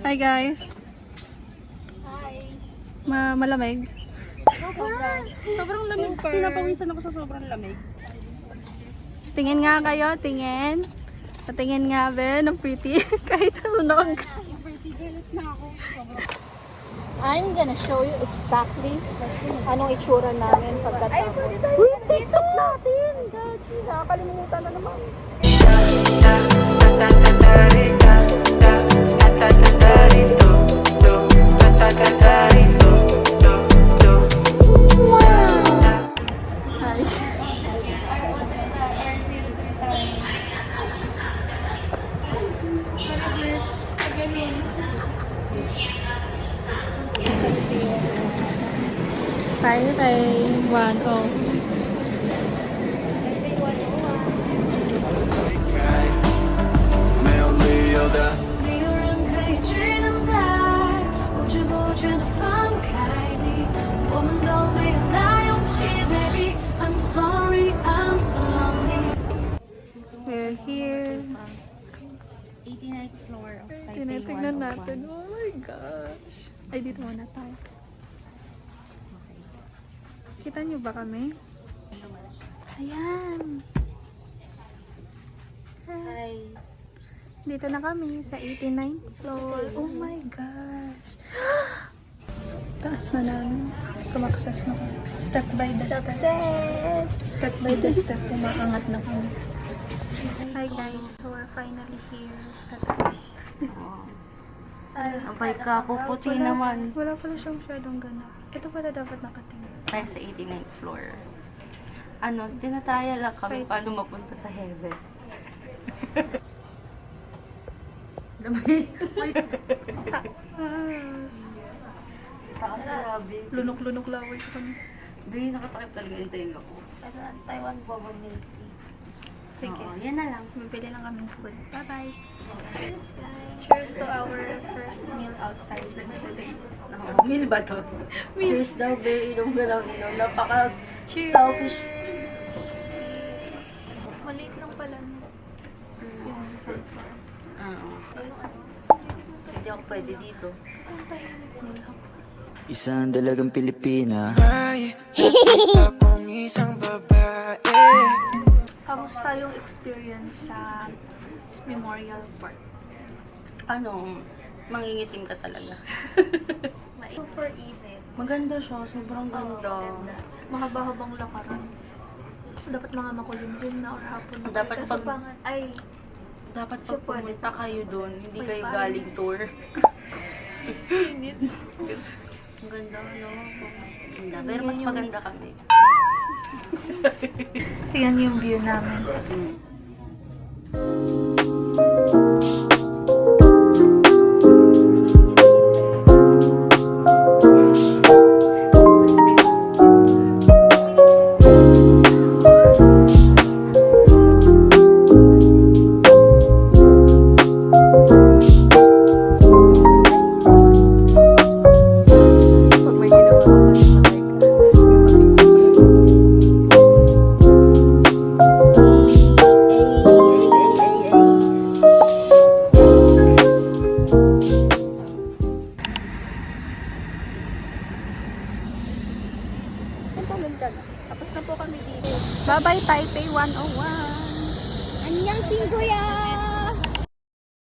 Hi guys. Hi. Malamig. Sobrang lamig. Pinapawisan ako sa sobrang lamig. Tingin nga kayo, tingin. Patingin nga ba ng pretty kahit sunog. Pretty galit na ako. I'm gonna show you exactly anong itsura namin pagkatapos. Uy, TikTok natin! Gagi, nakakalimutan na naman. Tayo kay 1-0. We're here. 89th floor of Taipei. Tinitignan natin. Oh my gosh. Ay, dito muna tayo. Kita niyo ba kami? Ayan. Hi. Dito na kami sa 89th floor. Oh my gosh. Taas na namin. Sumakses na kami. Step by the step. Step by the step. Umaangat na kami. Hi guys. So we're finally here sa taas. Abay ka, puputi naman. Wala pala siyang masyadong ganap. Ito pala dapat nakatingin. Tayo sa 89th floor. Ano, tinataya lang kami Sights. paano mapunta sa heaven. Damay. Taas. Taas, grabe. Lunok-lunok laway ko kami. Hindi, nakatakip talaga yung tenga ko. Ito na, Taiwan boba milk tea. Sige. Oo, yan na lang. Bibili lang kaming food. Bye-bye. Cheers, guys. Cheers to our first meal outside today. Meal ba to? Cheers daw, be. Inom ka lang, inom. Cheers! Napaka-selfish. Maliit lang pala. Yung sulfur. Oo. Hindi ako pwede dito. Kasi ang tahimik nila. Isang dalagang Pilipina. Akong isang babae. Kamusta yung experience sa Memorial Park? Ano, mangingitim ka talaga. Super init. Maganda siya, sobrang ganda. Mahaba-habang lakaran. Dapat mga makulimlim na or hapon. Dapat Kaso pag- pangat, ay, Dapat So, pag pumunta kayo doon, hindi kayo May galing tour. init. Ang ganda, no? Ganda. Pero mas maganda kami. Tingnan yung view namin. Pag may ginawa ka pa rin Tapos na po kami dito. Bye-bye Taipei 101. Anyang chinggo yan!